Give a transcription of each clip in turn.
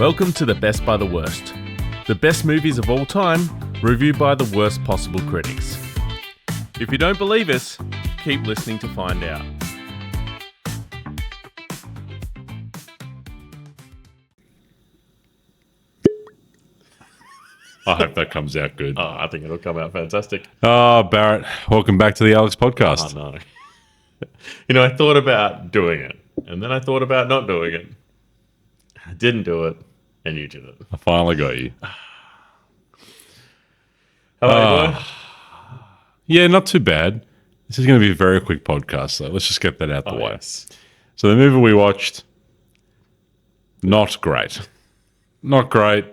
Welcome to the Best by the Worst. The best movies of all time, reviewed by the worst possible critics. If you don't believe us, keep listening to find out. I hope that comes out good. Oh, I think it'll come out fantastic. Oh, Barrett, welcome back to the Aleks podcast. Oh, no. I thought about doing it, and then I thought about not doing it. I didn't do it, and you did it. I finally got you. How are you, boy? Yeah, not too bad. This is going to be a very quick podcast, so let's just get that out the way. Yes. So the movie we watched, not great. Not great,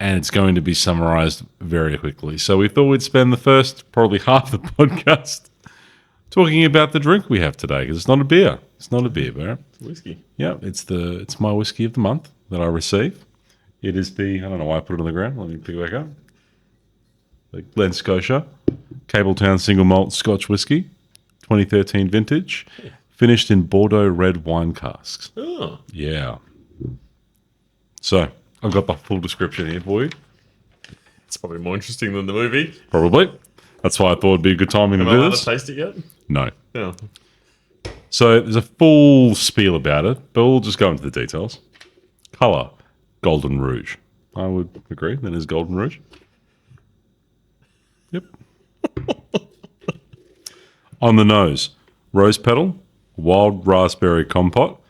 and it's going to be summarized very quickly. So we thought we'd spend the first probably half the podcast talking about the drink we have today, because it's not a beer. It's not a beer, Barrett. It's whiskey. Yeah, it's my whiskey of the month that I receive. It is I don't know why I put it on the ground. Let me pick it back up. The Glen Scotia Cabletown Single Malt Scotch Whiskey, 2013 vintage, finished in Bordeaux red wine casks. Oh. Yeah. So, I've got the full description here for you. It's probably more interesting than the movie. Probably. That's why I thought it'd be a good timing to Am I do allowed this. to taste it yet? No. No. So, there's a full spiel about it, but we'll just go into the details. Colour, golden rouge. I would agree, that is golden rouge. Yep. On the nose, rose petal, wild raspberry compote,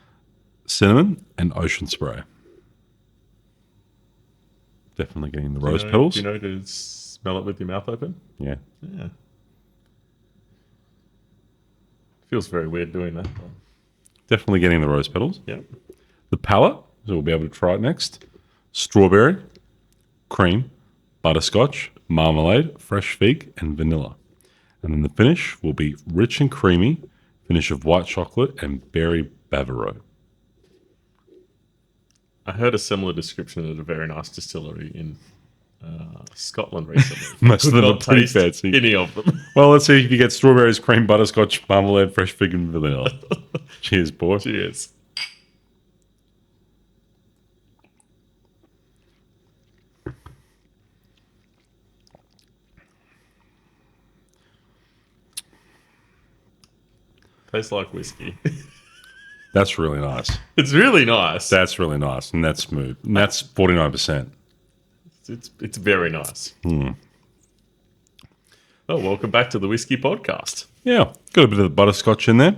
cinnamon, and ocean spray. Definitely getting the rose petals. Do you know to smell it with your mouth open? Yeah. Yeah. Feels very weird doing that. Definitely getting the rose petals. Yeah. The palate, so we'll be able to try it next. Strawberry, cream, butterscotch, marmalade, fresh fig, and vanilla. And then the finish will be rich and creamy, finish of white chocolate and berry bavarois. I heard a similar description at a very nice distillery in Scotland recently. Most of them Could are pretty not taste fancy. Any of them. Well, let's see if you get strawberries, cream, butterscotch, marmalade, fresh fig, and vanilla. Cheers, boy. Cheers. Tastes like whiskey. That's really nice. It's really nice. That's really nice. And that's smooth. And that's 49%. It's very nice. Oh, welcome back to the Whiskey Podcast. Yeah. Got a bit of the butterscotch in there.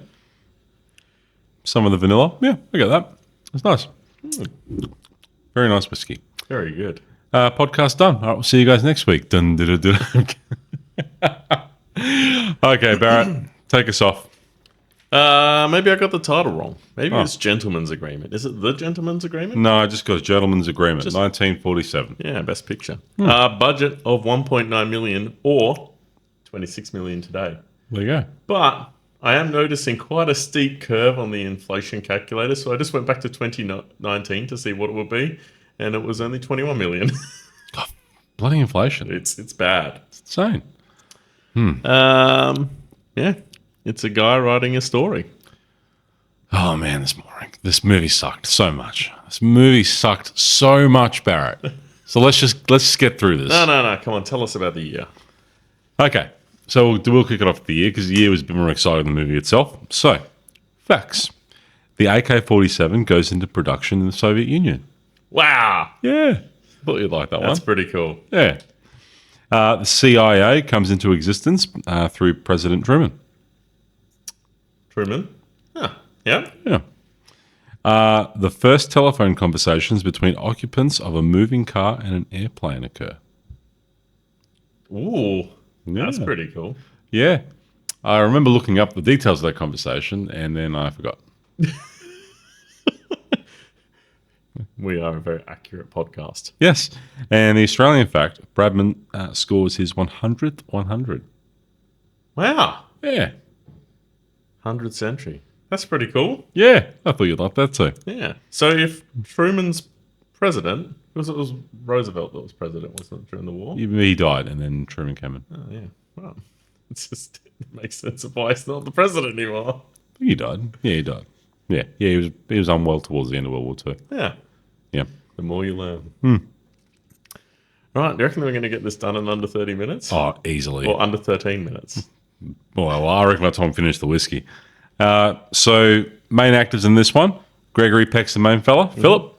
Some of the vanilla. Yeah, I got that. It's nice. Very nice whiskey. Very good. Podcast done. All right, we'll see you guys next week. Dun, dun, dun, dun. Okay, Barrett, take us off. Maybe I got the title wrong. Maybe it's Gentleman's Agreement. Is it The Gentleman's Agreement? No, I just got a gentleman's agreement, 1947. Yeah, best picture. Budget of 1.9 million or 26 million today. There you go. But I am noticing quite a steep curve on the inflation calculator, so I just went back to 2019 to see what it would be, and it was only 21 million. Bloody inflation. It's bad. It's insane. Yeah, it's a guy writing a story. Oh, man, this movie sucked so much. This movie sucked so much, Barrett. So let's just get through this. No. Come on, tell us about the year. Okay, so we'll kick it off with the year, because the year was a bit more exciting than the movie itself. So, facts. The AK-47 goes into production in the Soviet Union. Wow. Yeah. Thought you'd like that That's one. pretty cool. Yeah. The CIA comes into existence through President Truman. Truman? Huh. Yeah. Yeah. The first telephone conversations between occupants of a moving car and an airplane occur. Ooh. Yeah. That's pretty cool. Yeah. I remember looking up the details of that conversation, and then I forgot. We are a very accurate podcast. Yes. And the Australian fact, Bradman scores his 100th 100. Wow. Yeah. 100th century. That's pretty cool. Yeah. I thought you'd like that too. Yeah. So if Truman's president, because it was Roosevelt that was president, wasn't it, during the war? He died, and then Truman came in. Oh, yeah. Wow. It makes sense of why he's not the president anymore. He died. Yeah, he died. Yeah, he was unwell towards the end of World War II. Yeah. Yeah. The more you learn. Right, do you reckon we're going to get this done in under 30 minutes? Oh, easily. Or under 13 minutes? Well, I reckon by the time I finish the whiskey. So, main actors in this one, Gregory Peck's the main fella, Philip.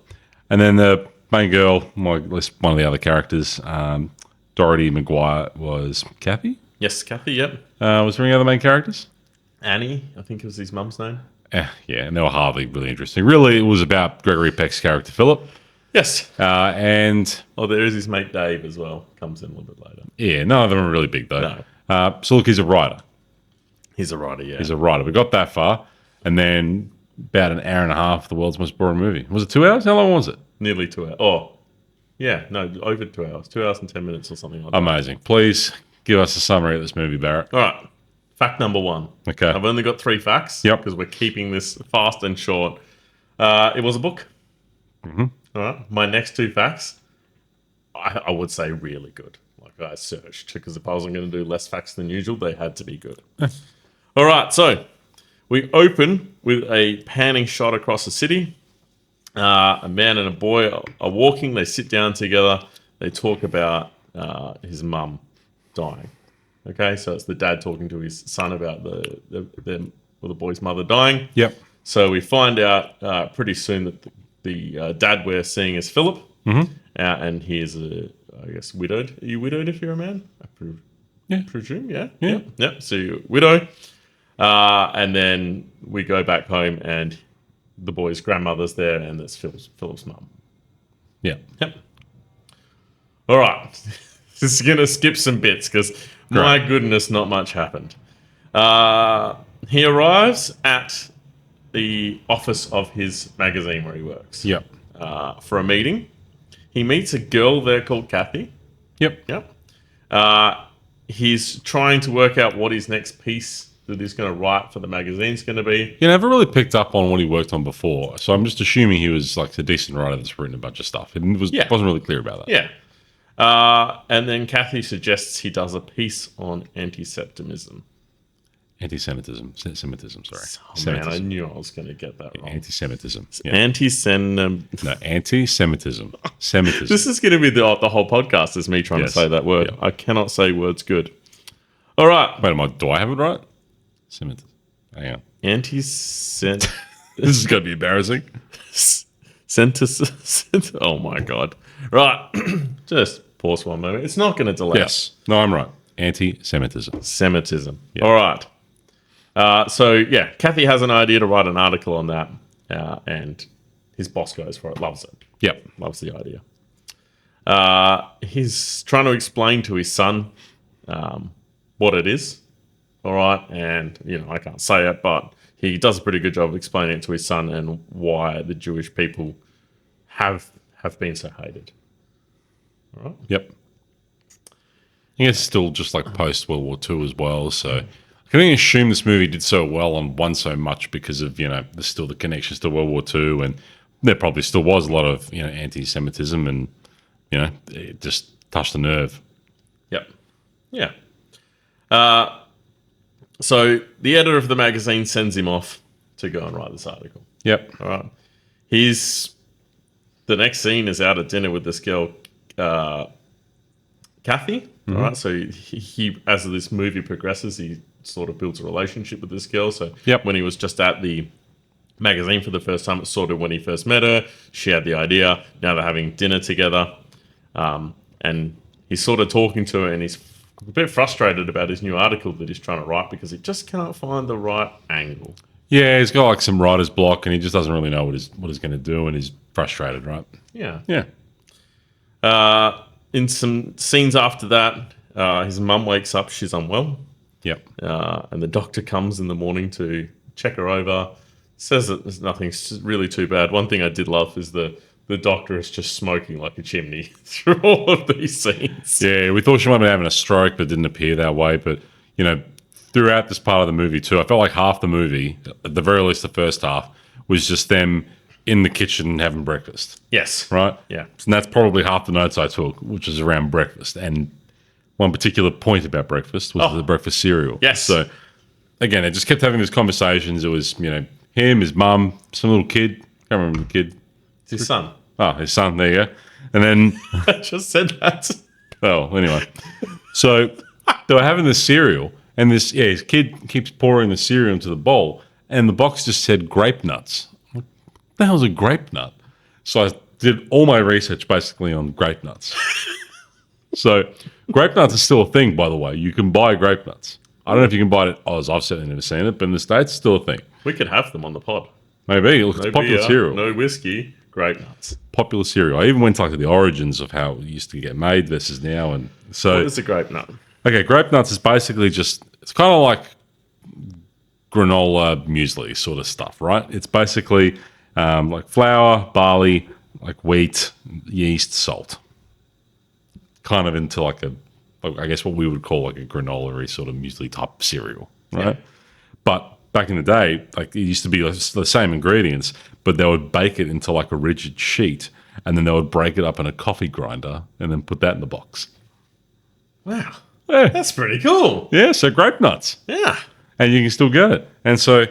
And then the main girl, well, at least one of the other characters, Dorothy Maguire was Kathy. Yes, Kathy, yep. Was there any other main characters? Annie, I think it was his mum's name. Yeah, and they were hardly really interesting. Really, it was about Gregory Peck's character, Philip. Yes. And... Oh, there is his mate Dave as well. Comes in a little bit later. Yeah, none of them are really big, though. No. So, look, he's a writer. He's a writer, yeah. He's a writer. We got that far, and then about an hour and a half, the world's most boring movie. Was it 2 hours? How long was it? Nearly 2 hours. Oh, yeah, no, over 2 hours. 2 hours and 10 minutes or something like that. Amazing. Please give us a summary of this movie, Barrett. All right. Fact number 1. Okay. I've only got 3 facts. Yep. Because we're keeping this fast and short. It was a book. Mm-hmm. All right. My next 2 facts, I would say really good. Like I searched, because if I wasn't going to do less facts than usual, they had to be good. All right. So we open with a panning shot across the city. A man and a boy are walking. They sit down together. They talk about his mum dying. Okay, so it's the dad talking to his son about the boy's mother dying. Yep. So we find out pretty soon that the dad we're seeing is Philip, and he is I guess widowed. Are you widowed if you're a man? Yeah. Presume, yeah. Yeah. Yeah. So you're widow, and then we go back home and the boy's grandmother's there, and that's Philip's mum. Yeah. Yep. All right. This is going to skip some bits because, my goodness, not much happened. He arrives at the office of his magazine where he works. Yep. For a meeting. He meets a girl there called Kathy. Yep. Yep. He's trying to work out what his next piece that he's going to write for the magazine's going to be. You never really picked up on what he worked on before, so I'm just assuming he was like a decent writer that's written a bunch of stuff. It wasn't really clear about that. Yeah. And then Kathy suggests he does a piece on anti-Semitism. Anti-Semitism. Semitism, sorry. Oh, Semitism. man, I knew I was going to get that wrong. Anti-Semitism. Yeah. Anti-Semitism. No, anti-Semitism. Semitism. This is going to be the whole podcast is me trying to say that word. Yeah. I cannot say words good. All right. Wait, do I have it right? Semitism. Hang on. Anti-Semitism. This is going to be embarrassing. Oh, my God. Right. Just pause one moment. It's not going to delay. Yes. No, I'm right. Anti-Semitism. Semitism. Yeah. All right. Kathy has an idea to write an article on that, and his boss goes for it, loves it. Yep. Loves the idea. He's trying to explain to his son what it is, all right? And, I can't say it, but he does a pretty good job of explaining it to his son and why the Jewish people have been so hated. All right? Yep. I think it's still just like post-World War II as well, so I can only assume this movie did so well and won so much because of, there's still the connections to World War II, and there probably still was a lot of, anti-Semitism, and, it just touched the nerve. Yep. Yeah. So the editor of the magazine sends him off to go and write this article. Yep. All right. The next scene is out at dinner with this girl, Kathy. All right. So he, as this movie progresses, he sort of builds a relationship with this girl. So when he was just at the magazine for the first time, it's sort of when he first met her. She had the idea. Now they're having dinner together. And he's sort of talking to her, and he's a bit frustrated about his new article that he's trying to write because he just can't find the right angle. Yeah, he's got like some writer's block, and he just doesn't really know what he's going to do, and he's frustrated, right? Yeah. Yeah. In some scenes after that, his mum wakes up. She's unwell. Yep. And the doctor comes in the morning to check her over. Says that there's nothing really too bad. One thing I did love is the doctor is just smoking like a chimney through all of these scenes. Yeah, we thought she might be having a stroke, but it didn't appear that way. But, throughout this part of the movie too, I felt like half the movie, at the very least the first half, was just them in the kitchen having breakfast. Yes. Right? Yeah. And that's probably half the notes I took, which is around breakfast. And one particular point about breakfast was the breakfast cereal. Yes. So, again, they just kept having these conversations. It was, him, his mum, some little kid. Can't remember the kid. It's his son. Oh, his son. There you go. And then, I just said that. well, anyway. So they were having this cereal, and his kid keeps pouring the cereal into the bowl, and the box just said grape nuts. What the hell's a grape nut? So I did all my research basically on grape nuts. So grape nuts are still a thing, by the way. You can buy grape nuts. I don't know if you can buy it at Oz. I've certainly never seen it, but in the States, it's still a thing. We could have them on the pod. Maybe. Look, it's No popular beer, cereal. no whiskey, grape nuts. Popular cereal. I even went to like the origins of how it used to get made versus now. And so, What is a grape nut? okay, grape nuts is basically it's kind of like granola muesli sort of stuff, right? It's basically like flour, barley, like wheat, yeast, salt. Kind of into like I guess what we would call like a granola-y sort of muesli type cereal, right? Yeah. But back in the day, like it used to be the same ingredients, but they would bake it into like a rigid sheet, and then they would break it up in a coffee grinder and then put that in the box. Wow. Yeah, That's pretty cool. yeah. So grape nuts, Yeah. and you can still get it. And so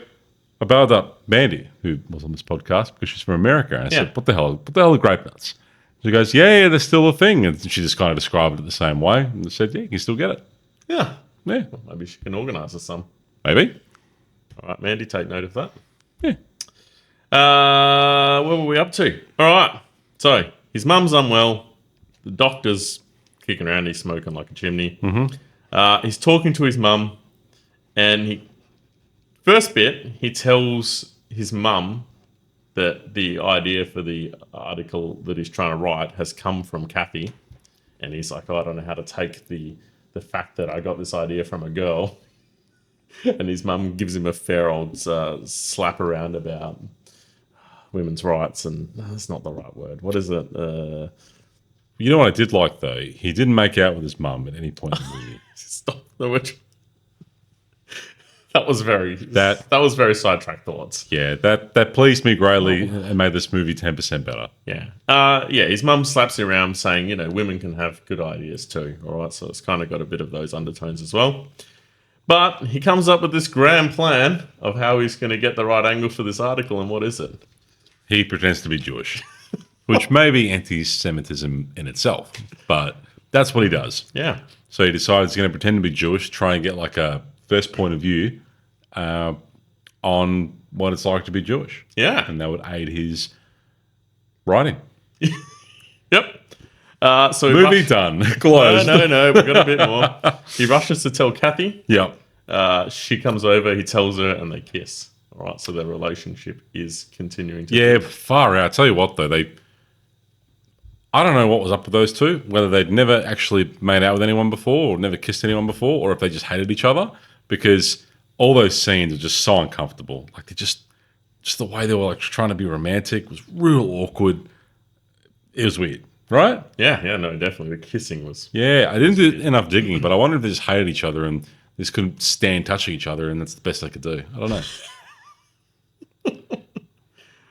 I bailed up Mandy, who was on this podcast because she's from America, and I Yeah. said, "What the hell? What the hell are grape nuts?" She goes, yeah, they're still a thing. And she just kind of described it the same way. And I said, yeah, you can still get it. Yeah. Yeah, Well, maybe she can organise us some. maybe. All right, Mandy, take note of that. Yeah. What were we up to? All right. So his mum's unwell. The doctor's kicking around. He's smoking like a chimney. Mm-hmm. He's talking to his mum, and first bit he tells his mum that the idea for the article that he's trying to write has come from Kathy, and he's like, oh, I don't know how to take the fact that I got this idea from a girl. And his mum gives him a fair old slap around about women's rights, and that's not the right word. What is it? You know what I did like, though? He didn't make out with his mum at any point in the movie. Stop. That was very sidetracked thoughts. Yeah, that pleased me greatly and made this movie 10% better. Yeah. Yeah, his mum slaps him around saying, women can have good ideas too. All right, so it's kind of got a bit of those undertones as well. But he comes up with this grand plan of how he's going to get the right angle for this article, and what is it? He pretends to be Jewish, which may be anti-Semitism in itself, but that's what he does. Yeah. So he decides he's going to pretend to be Jewish, try and get like a first point of view on what it's like to be Jewish. Yeah. And that would aid his writing. Yep. So Movie done. Closed. No, we've got a bit more. He rushes to tell Kathy. Yep. She comes over, he tells her, and they kiss. All right, so their relationship is continuing to... Yeah, far out. Tell you what, though, I don't know what was up with those two, whether they'd never actually made out with anyone before or never kissed anyone before, or if they just hated each other, because all those scenes are just so uncomfortable. Like, they just the way they were like trying to be romantic was real awkward. It was weird, right? Yeah, no, definitely. The kissing was... Yeah, I didn't do enough digging, but I wonder if they just hated each other and just couldn't stand touching each other, and that's the best they could do. I don't know.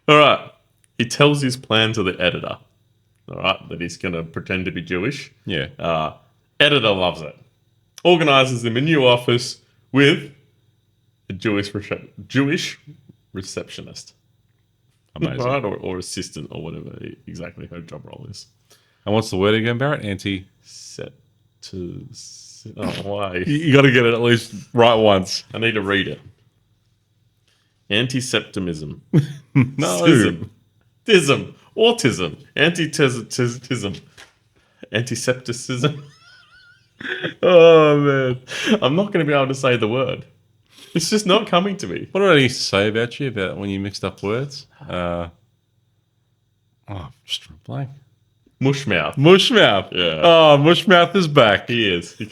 All right. He tells his plan to the editor, all right, that he's going to pretend to be Jewish. Yeah. Editor loves it. Organizes him a new office with a Jewish receptionist. Amazing. Right? Or assistant or whatever exactly her job role is. And what's the word again, Barrett? Why? You got to get it at least right once. I need to read it. Antiseptimism. No. Tism. Autism. Antisepticism. Antisepticism. Oh, man. I'm not going to be able to say the word. It's just not coming to me. What did I used to say about you about when you mixed up words? Just a blank. Mushmouth. Mushmouth. Yeah. Oh, Mushmouth is back. He is. I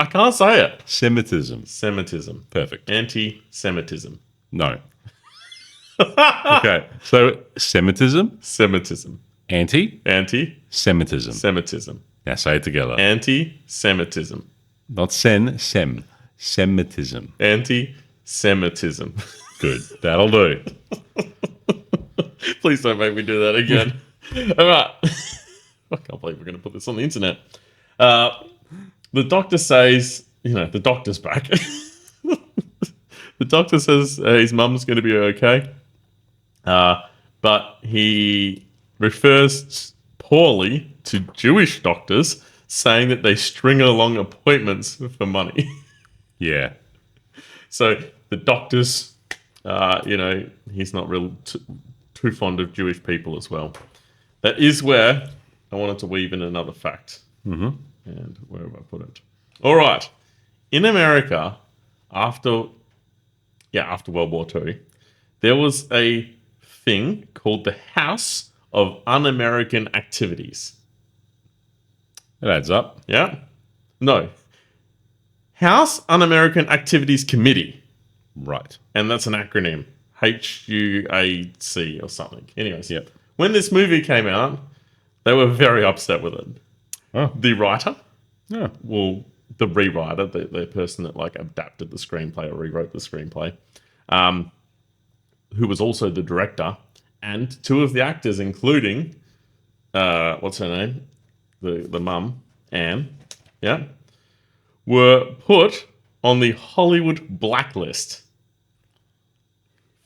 can't say it. Semitism. Semitism. Perfect. Anti-Semitism. No. Okay. So Semitism. Semitism. Anti-Semitism. Semitism. Now say it together. Anti-Semitism. Not sem. Semitism. Anti-Semitism. Good. That'll do. Please don't make me do that again. All right. I can't believe we're going to put this on the internet. The doctor says, the doctor's back. The doctor says his mum's going to be okay. But the refers poorly to Jewish doctors, saying that they string along appointments for money. Yeah. So the doctors, he's not real too fond of Jewish people as well. That is where I wanted to weave in another fact. Mm-hmm. And where have I put it? All right. In America, after World War II, there was a thing called the House of Un-American Activities. It adds up. Yeah? No. House Un-American Activities Committee. Right. And that's an acronym. HUAC or something. Anyways. Yep. When this movie came out, they were very upset with it. Oh. The writer, Yeah. well, the rewriter, the person that like adapted the screenplay or rewrote the screenplay, who was also the director, and two of the actors, including what's her name, the mum, Anne, yeah, were put on the Hollywood blacklist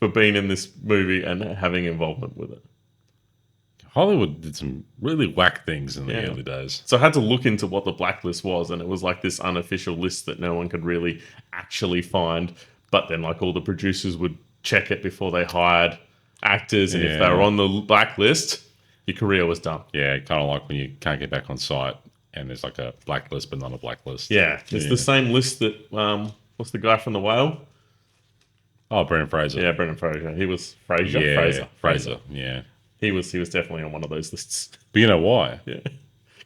for being in this movie and having involvement with it. Hollywood did some really whack things in the Yeah. early days. So I had to look into what the blacklist was, and it was like this unofficial list that no one could really actually find. But then, like, all the producers would check it before they hired actors, and if they were on the blacklist, your career was done. Yeah, kind of like when you can't get back on site and there's like a blacklist but not a blacklist. Yeah, it's the same list that what's the guy from The Whale? Oh, Brendan Fraser. Yeah, Brendan Fraser. He was Fraser. Yeah, Fraser. Yeah. He was definitely on one of those lists. But you know why? Yeah.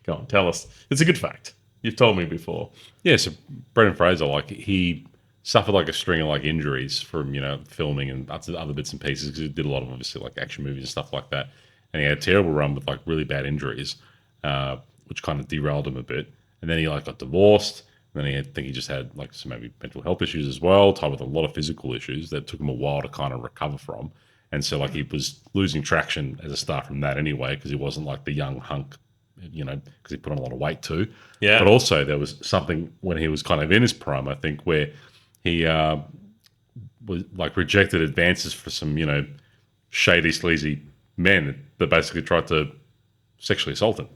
Go on, tell us. It's a good fact. You've told me before. Yeah, so Brendan Fraser, like, he suffered like a string of like injuries from, filming and other bits and pieces, because he did a lot of obviously like action movies and stuff like that. And he had a terrible run with like really bad injuries, which kind of derailed him a bit. And then he like got divorced. And then I think he just had like some maybe mental health issues as well, tied with a lot of physical issues that took him a while to kind of recover from. And so like he was losing traction as a star from that anyway, because he wasn't like the young hunk, because he put on a lot of weight too. Yeah. But also there was something when he was kind of in his prime, I think, where he was like rejected advances for some, shady, sleazy men that basically tried to sexually assault him.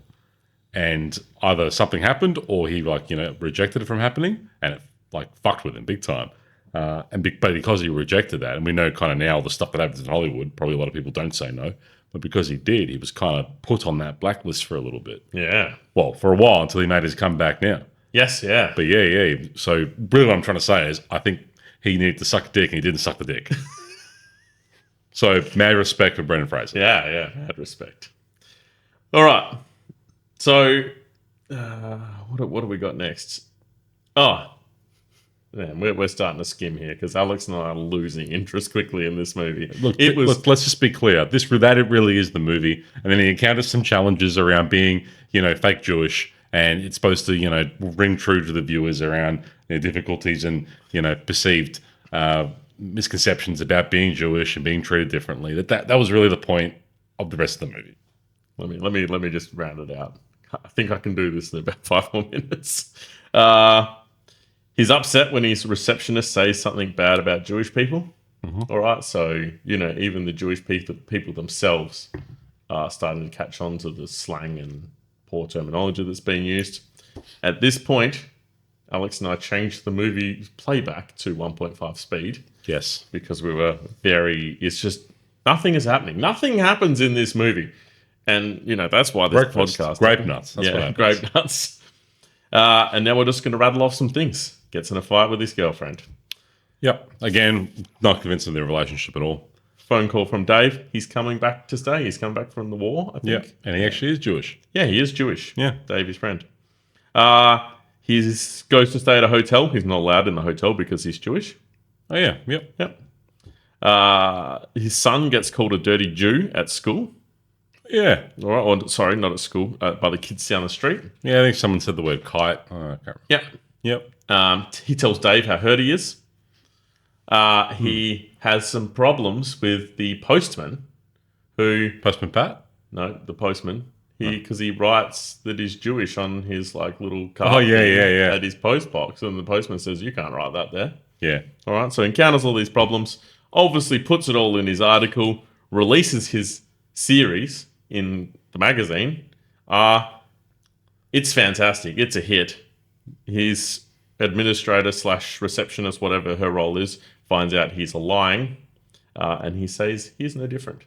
And either something happened or he rejected it from happening, and it like fucked with him big time. But because he rejected that, and we know kind of now the stuff that happens in Hollywood, probably a lot of people don't say no, but because he did, he was kind of put on that blacklist for a little bit. Yeah. Well, for a while until he made his comeback now. Yes, yeah. But yeah. So really what I'm trying to say is I think he needed to suck a dick and he didn't suck the dick. So mad respect for Brendan Fraser. Yeah, mad respect. All right. So what have we got next? Oh, man, we're starting to skim here because Alex and I are losing interest quickly in this movie. Look, let's just be clear. That it really is the movie. And then he encounters some challenges around being, fake Jewish. And it's supposed to, ring true to the viewers around difficulties and, perceived misconceptions about being Jewish and being treated differently. That was really the point of the rest of the movie. Let me just round it out. I think I can do this in about 5 more minutes. He's upset when his receptionist says something bad about Jewish people. Mm-hmm. All right, so even the Jewish people themselves are starting to catch on to the slang and poor terminology that's being used. At this point, Alex and I changed the movie playback to 1.5 speed. Yes, because we were it's just nothing is happening. Nothing happens in this movie. And, that's why this podcast... Grape nuts. That's what happens. Grape nuts. And now we're just going to rattle off some things. Gets in a fight with his girlfriend. Yep. Again, not convinced of their relationship at all. Phone call from Dave. He's coming back to stay. He's coming back from the war, I think. Yeah, and he actually is Jewish. Yeah, he is Jewish. Yeah. Dave, his friend. He goes to stay at a hotel. He's not allowed in the hotel because he's Jewish. Oh, yeah. Yep. His son gets called a dirty Jew at school. Yeah. All right. Or, sorry, not at school. By the kids down the street. Yeah, I think someone said the word kite. Oh, I can't remember. Yep. He tells Dave how hurt he is. He has some problems with the postman who... Postman Pat? No, the postman. Because he writes that he's Jewish on his little card. Oh, yeah. At his post box. And the postman says, you can't write that there. Yeah. All right. So he encounters all these problems. Obviously puts it all in his article. Releases his series in the magazine are, it's fantastic. It's a hit. His administrator / receptionist, whatever her role is, finds out he's lying, and he says he's no different.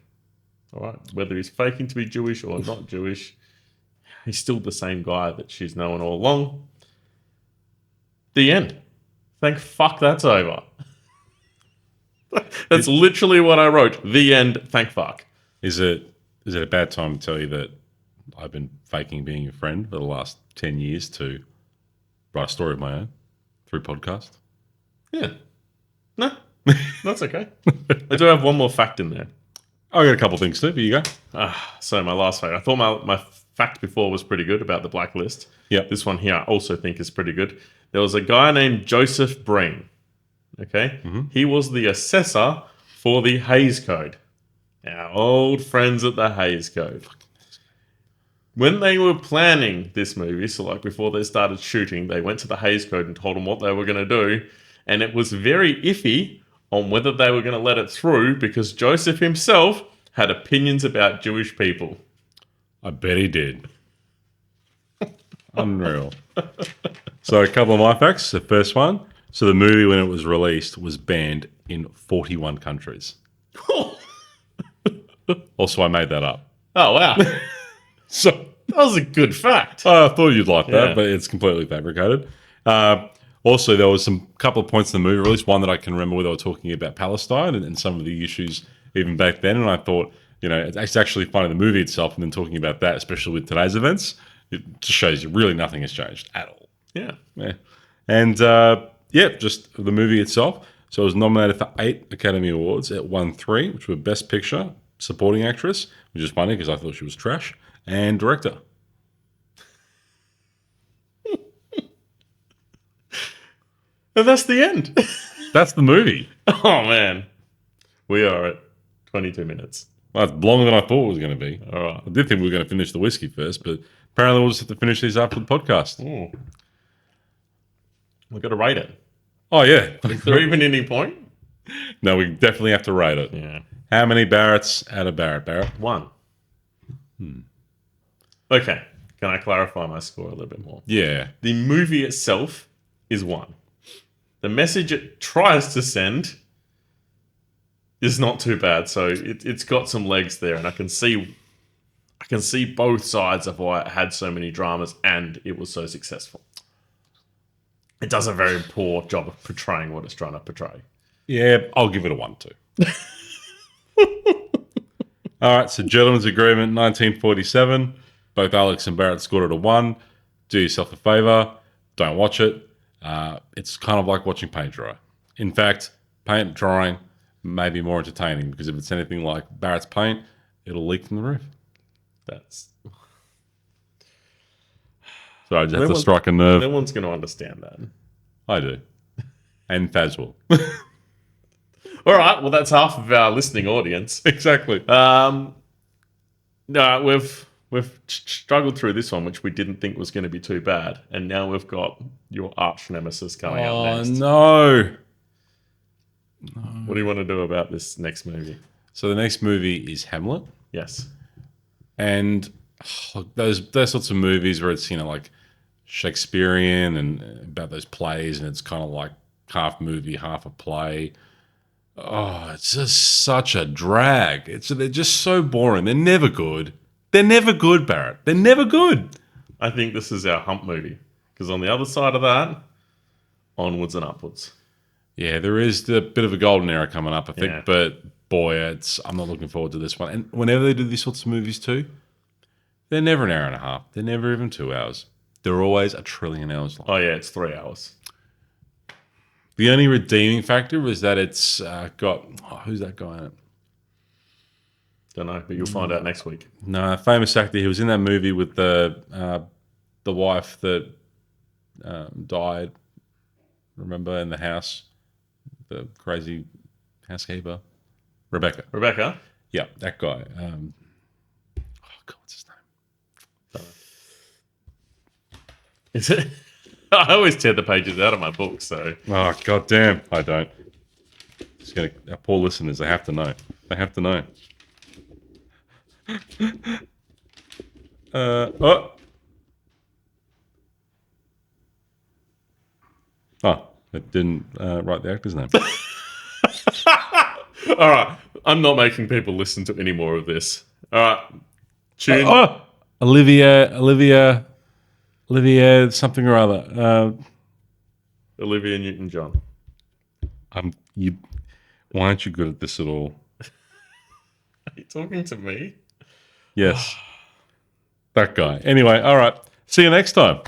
All right, whether he's faking to be Jewish or not Jewish, he's still the same guy that she's known all along. The end. Thank fuck that's over. That's literally what I wrote. The end. Thank fuck. Is it a bad time to tell you that I've been faking being your friend for the last 10 years to write a story of my own through podcast? Yeah. No, that's okay. I do have one more fact in there. I got a couple of things too, but you go. So my last fact. I thought my fact before was pretty good about the blacklist. Yep. This one here I also think is pretty good. There was a guy named Joseph Breen. Okay? He was the assessor for the Hays Code. Our old friends at the Hays Code. When they were planning this movie, so like before they started shooting, they went to the Hays Code and told them what they were going to do. And it was very iffy on whether they were going to let it through because Joseph himself had opinions about Jewish people. I bet he did. Unreal. So a couple of my facts. The first one. So the movie, when it was released, was banned in 41 countries. Also, I made that up. Oh, wow. So That was a good fact. I thought you'd like that, Yeah. but it's completely fabricated. Also, there was some couple of points in the movie, or at least one that I can remember where they were talking about Palestine and some of the issues even back then. And I thought, it's actually funny, the movie itself, and then talking about that, especially with today's events, it just shows you really nothing has changed at all. Yeah. Yeah. And just the movie itself. So it was nominated for 8 Academy Awards. It won 3, which were Best Picture, Supporting Actress, which is funny because I thought she was trash, and Director. And that's the end. That's the movie. Oh, man. We are at 22 minutes. Well, that's longer than I thought it was going to be. All right. I did think we were going to finish the whiskey first, but apparently we'll just have to finish these after the podcast. Ooh. We've got to rate it. Oh, yeah. Is there even any point? No, we definitely have to rate it. Yeah. How many Barretts out of Barrett? 1. Okay. Can I clarify my score a little bit more? Yeah. The movie itself is 1. The message it tries to send is not too bad. So it's got some legs there, and I can see both sides of why it had so many dramas and it was so successful. It does a very poor job of portraying what it's trying to portray. Yeah, I'll give it a 1 too. All right, so Gentleman's Agreement, 1947. Both Aleks and Barrett scored it a 1. Do yourself a favour. Don't watch it. It's kind of like watching paint dry. In fact, paint drying may be more entertaining because if it's anything like Barrett's paint, it'll leak from the roof. That's So I just have to strike a nerve. no one's going to understand that. I do. And Faz will. All right, well that's half of our listening audience. Exactly. No, we've struggled through this one, which we didn't think was going to be too bad, and now we've got your arch nemesis coming up next. No. What do you want to do about this next movie? So the next movie is Hamlet. Yes. And those sorts of movies where it's, like Shakespearean and about those plays and it's kind of like half movie, half a play. Oh, it's just such a drag. They're just so boring. They're never good. They're never good, Barrett. They're never good. I think this is our hump movie, because on the other side of that, onwards and upwards. Yeah, there is a bit of a golden era coming up, I think. Yeah. But boy, I'm not looking forward to this one. And whenever they do these sorts of movies too, they're never an hour and a half. They're never even 2 hours. They're always a trillion hours long. Oh yeah, it's 3 hours. The only redeeming factor is that it's got who's that guy in it? Don't know, but you'll find out next week. No, famous actor. He was in that movie with the wife that died. Remember, in the house, the crazy housekeeper, Rebecca. Rebecca? Yeah, that guy. God, what's his name? Is it? I always tear the pages out of my book, so... Oh, god damn. I don't. Our poor listeners, they have to know. They have to know. Oh. Oh, it didn't write the actor's name. All right, I'm not making people listen to any more of this. All right, tune. Olivia, something or other. Olivia Newton-John. Why aren't you good at this at all? Are you talking to me? Yes, that guy. Anyway, all right. See you next time.